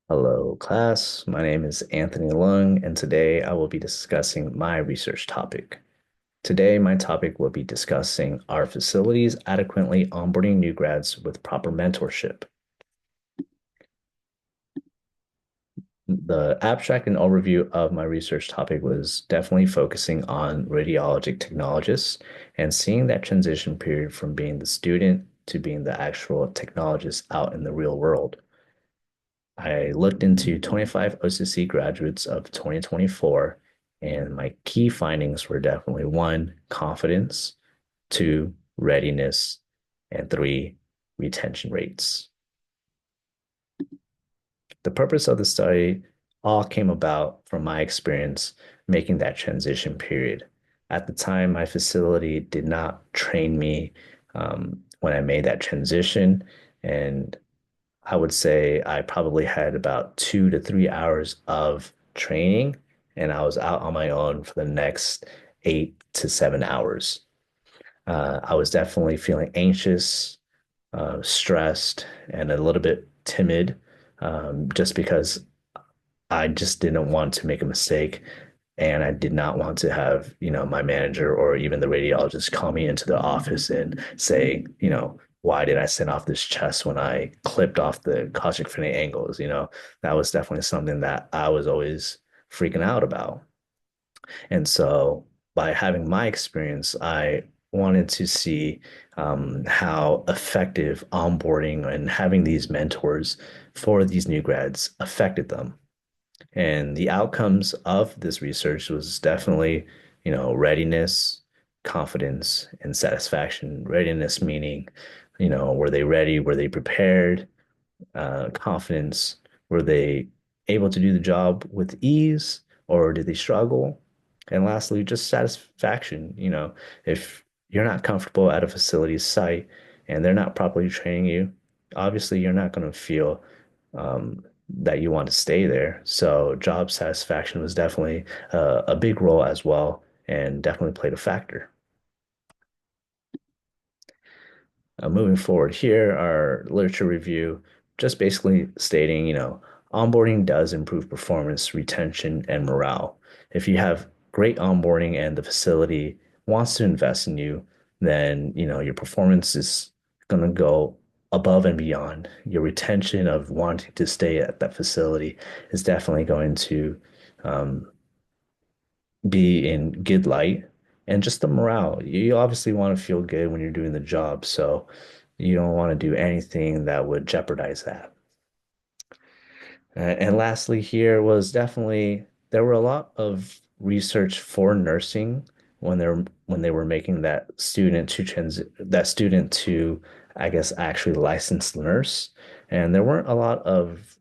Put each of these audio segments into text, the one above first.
Hello, class. My name is Anthony Lung, and today I will be discussing my research topic. Today, my topic will be discussing are facilities adequately onboarding new grads with proper mentorship. The abstract and overview of my research topic was definitely focusing on radiologic technologists and seeing that transition period from being the student to being the actual technologist out in the real world. I looked into 25 OCC graduates of 2024, and my key findings were definitely one, confidence, two, readiness, and three, retention rates. The purpose of the study all came about from my experience making that transition period. At the time, my facility did not train me when I made that transition, and I would say I probably had about 2 to 3 hours of training, and I was out on my own for the next 8 to 7 hours. I was definitely feeling anxious, stressed, and a little bit timid, just because I just didn't want to make a mistake. And I did not want to have, my manager or even the radiologist call me into the office and say, why did I send off this chest when I clipped off the cosmic infinity angles? That was definitely something that I was always freaking out about. And so by having my experience, I wanted to see how effective onboarding and having these mentors for these new grads affected them. And the outcomes of this research was definitely, readiness, confidence, and satisfaction. Readiness meaning, were they ready? Were they prepared? Confidence, were they able to do the job with ease or did they struggle? And lastly, just satisfaction. If you're not comfortable at a facility site and they're not properly training you, obviously you're not going to feel that you want to stay there. So job satisfaction was definitely a big role as well and definitely played a factor. Moving forward here, our literature review, just basically stating, onboarding does improve performance, retention, and morale. If you have great onboarding and the facility wants to invest in you, then, your performance is going to go above and beyond. Your retention of wanting to stay at that facility is definitely going to um, be in good light and just the morale. You obviously want to feel good when you're doing the job, so you don't want to do anything that would jeopardize that. And lastly, here was definitely there were a lot of research for nursing when they were making that student to, I guess, actually licensed nurse, and there weren't a lot of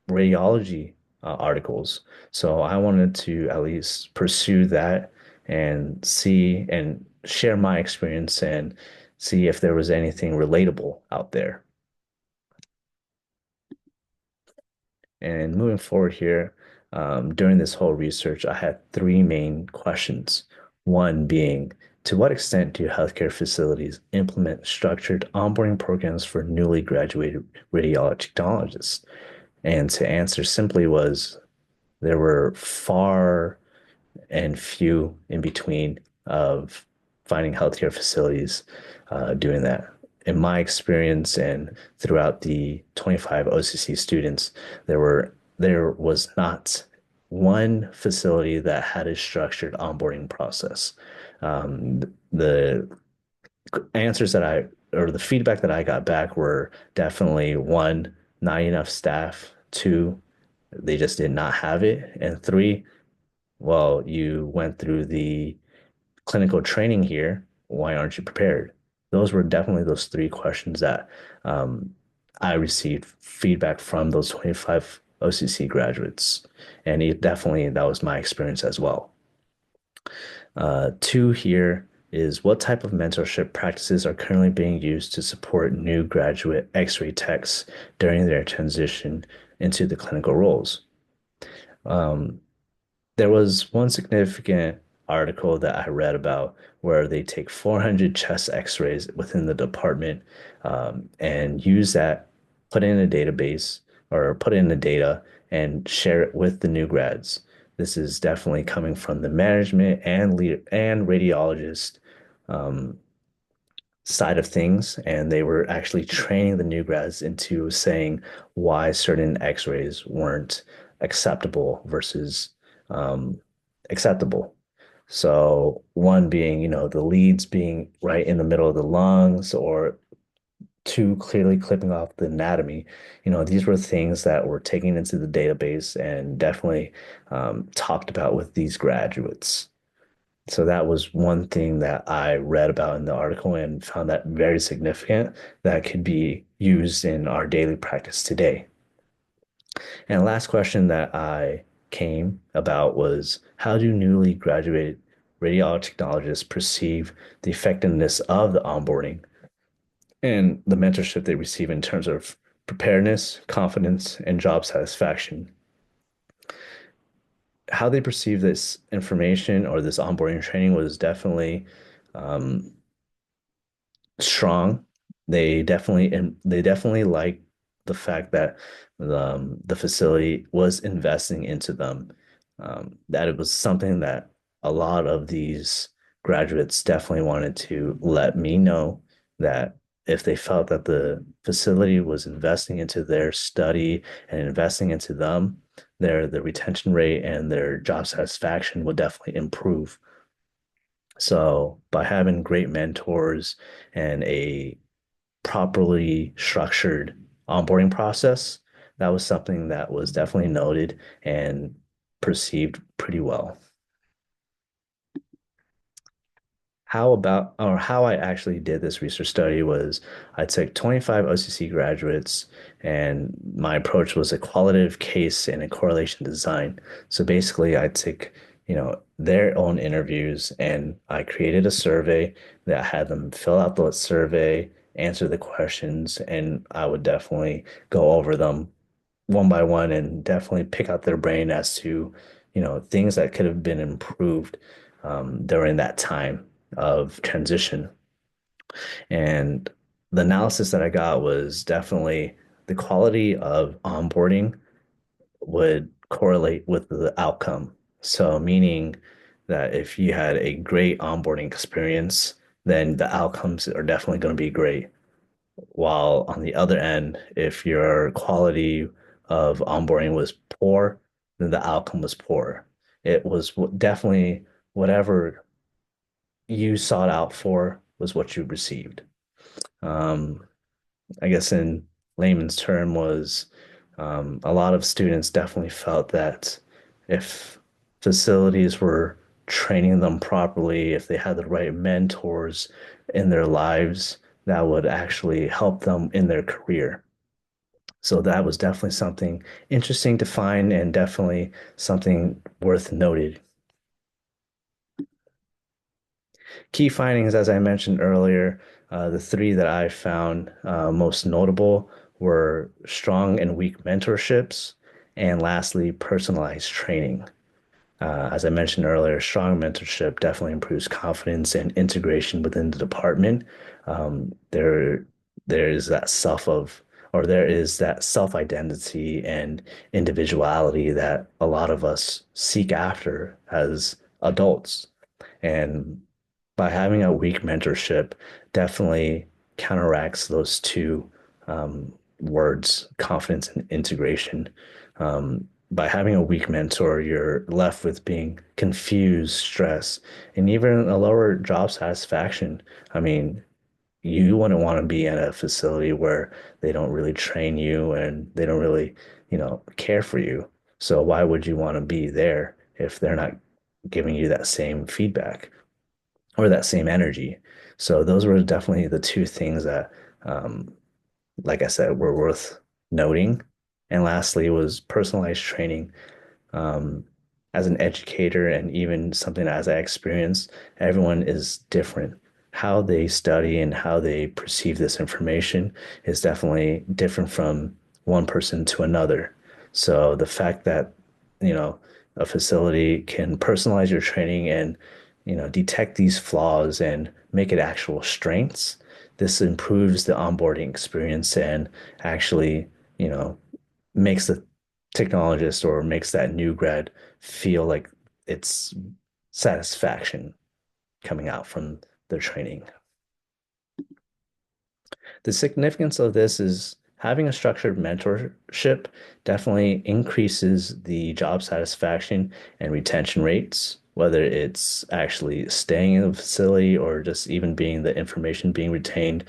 radiology articles. So I wanted to at least pursue that and see and share my experience and see if there was anything relatable out there. And moving forward here, during this whole research, I had three main questions. One being, to what extent do healthcare facilities implement structured onboarding programs for newly graduated radiology technologists? And to answer simply was there were far and few in between of finding healthcare facilities doing that. In my experience and throughout the 25 OCC students, there was not one facility that had a structured onboarding process. The answers that I or the feedback that I got back were definitely one, not enough staff, two, they just did not have it, and three, well, you went through the clinical training here. Why aren't you prepared? Those were definitely those three questions that um, I received feedback from those 25 OCC graduates. And that was my experience as well. Two here is what type of mentorship practices are currently being used to support new graduate X-ray techs during their transition into the clinical roles? Um, There was one significant article that I read about where they take 400 chest x-rays within the department and use that, put it in a database, or put in the data and share it with the new grads. This is definitely coming from the management and lead and radiologist um, side of things, and they were actually training the new grads into saying why certain X-rays weren't acceptable versus um, acceptable. So one being, the leads being right in the middle of the lungs or too clearly clipping off the anatomy. These were things that were taken into the database and definitely talked about with these graduates. So that was one thing that I read about in the article and found that very significant that could be used in our daily practice today. And the last question that I came about was how do newly graduated radiology technologists perceive the effectiveness of the onboarding and the mentorship they receive in terms of preparedness, confidence, and job satisfaction? How they perceive this information or this onboarding training was definitely um, strong. They definitely like the fact that the facility was investing into them. That it was something that a lot of these graduates definitely wanted to let me know that if they felt that the facility was investing into their study and investing into them, the retention rate and their job satisfaction would definitely improve. So by having great mentors and a properly structured onboarding process, that was something that was definitely noted and perceived pretty well. How I actually did this research study was I took 25 OCC graduates and my approach was a qualitative case and a correlation design. So basically I took, their own interviews and I created a survey that had them fill out the survey, answer the questions, and I would definitely go over them one by one and definitely pick out their brain as to, things that could have been improved during that time of transition. And the analysis that I got was definitely the quality of onboarding would correlate with the outcome. So, meaning that if you had a great onboarding experience, then the outcomes are definitely going to be great. While on the other end, if your quality of onboarding was poor, then the outcome was poor. It was definitely whatever you sought out for was what you received. Um, I guess in layman's term was a lot of students definitely felt that if facilities were training them properly, if they had the right mentors in their lives, that would actually help them in their career. So that was definitely something interesting to find and definitely something worth noted. Key findings, as I mentioned earlier, the three that I found most notable were strong and weak mentorships, and lastly, personalized training. As I mentioned earlier, strong mentorship definitely improves confidence and integration within the department. There, there is that self of, or there is that self-identity and individuality that a lot of us seek after as adults. And by having a weak mentorship, definitely counteracts those two words, confidence and integration. By having a weak mentor, you're left with being confused, stressed, and even a lower job satisfaction. I mean, you wouldn't want to be in a facility where they don't really train you and they don't really, care for you. So why would you want to be there if they're not giving you that same feedback or that same energy? So those were definitely the two things that, um, like I said, were worth noting. And lastly was personalized training. Um, as an educator and even something as I experienced, everyone is different. How they study and how they perceive this information is definitely different from one person to another. So the fact that, you know, a facility can personalize your training and, detect these flaws and make it actual strengths, this improves the onboarding experience and actually, you know, makes the technologist or makes that new grad feel like it's satisfaction coming out from their training. The significance of this is having a structured mentorship definitely increases the job satisfaction and retention rates, whether it's actually staying in the facility or just even being the information being retained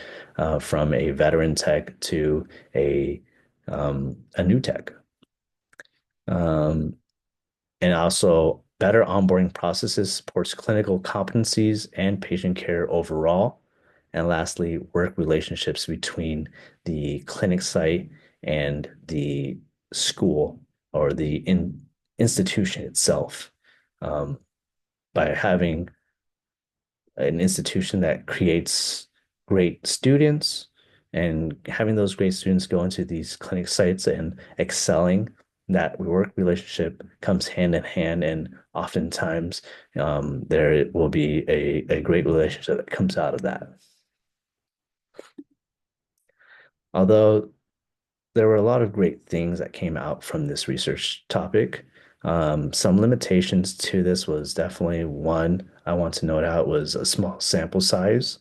from a veteran tech to a new tech. Um, and also better onboarding processes supports clinical competencies and patient care overall. And lastly, work relationships between the clinic site and the school or the institution itself. Um, by having an institution that creates great students and having those great students go into these clinic sites and excelling, that work relationship comes hand in hand. And oftentimes, there will be a great relationship that comes out of that. Although there were a lot of great things that came out from this research topic. Some limitations to this was definitely one I want to note out was a small sample size.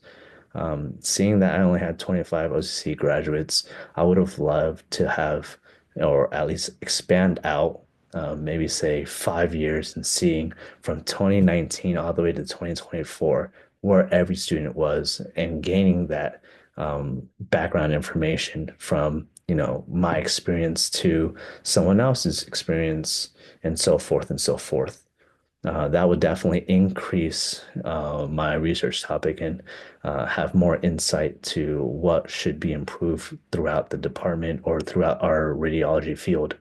Seeing that I only had 25 OCC graduates, I would have loved to have, or at least expand out, maybe say 5 years and seeing from 2019 all the way to 2024 where every student was and gaining that background information from, my experience to someone else's experience and so forth and so forth. That would definitely increase my research topic and have more insight to what should be improved throughout the department or throughout our radiology field.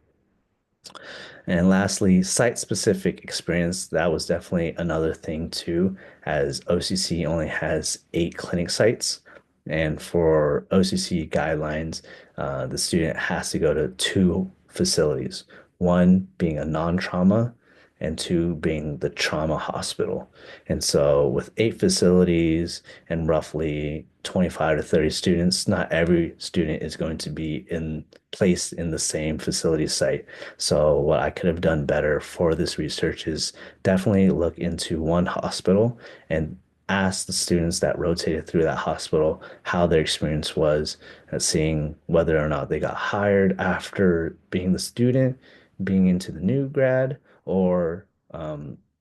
And lastly, site-specific experience. That was definitely another thing too, as OCC only has 8 clinic sites. And for OCC guidelines, the student has to go to 2 facilities, one being a non-trauma and two being the trauma hospital. And so with 8 facilities and roughly 25 to 30 students, not every student is going to be placed in the same facility site. So what I could have done better for this research is definitely look into one hospital and ask the students that rotated through that hospital how their experience was, seeing whether or not they got hired after being the student, being into the new grad, or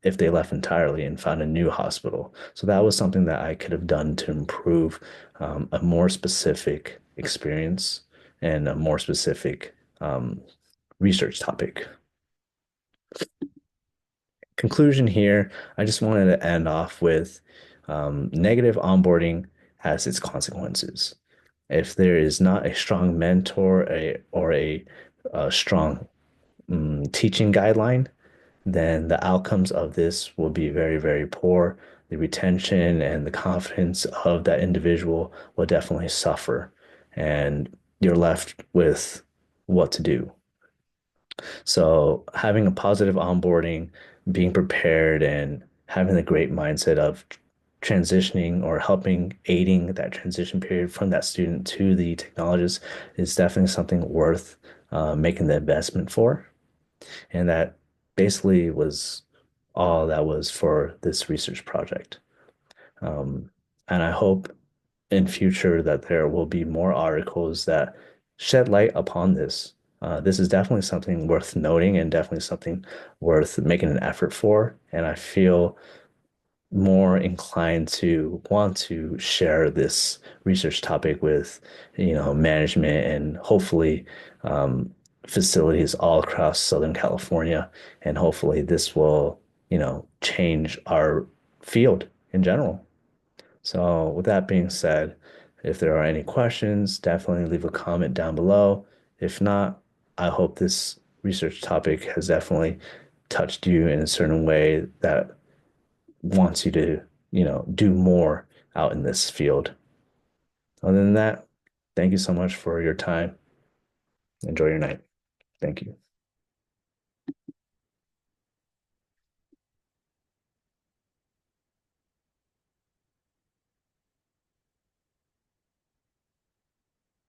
if they left entirely and found a new hospital. So that was something that I could have done to improve a more specific experience and a more specific research topic. Conclusion here, I just wanted to end off with negative onboarding has its consequences. If there is not a strong mentor a strong teaching guideline, then the outcomes of this will be very, very poor. The retention and the confidence of that individual will definitely suffer, and you're left with what to do. So having a positive onboarding, being prepared, and having the great mindset of transitioning or helping aiding that transition period from that student to the technologist is definitely something worth making the investment for. And that basically was all that was for this research project. Um, and I hope in future that there will be more articles that shed light upon this. This is definitely something worth noting and definitely something worth making an effort for. And I feel more inclined to want to share this research topic with, management and hopefully facilities all across Southern California. And hopefully this will, change our field in general. So with that being said, if there are any questions, definitely leave a comment down below. If not, I hope this research topic has definitely touched you in a certain way that wants you to, do more out in this field. Other than that, thank you so much for your time. Enjoy your night. Thank you.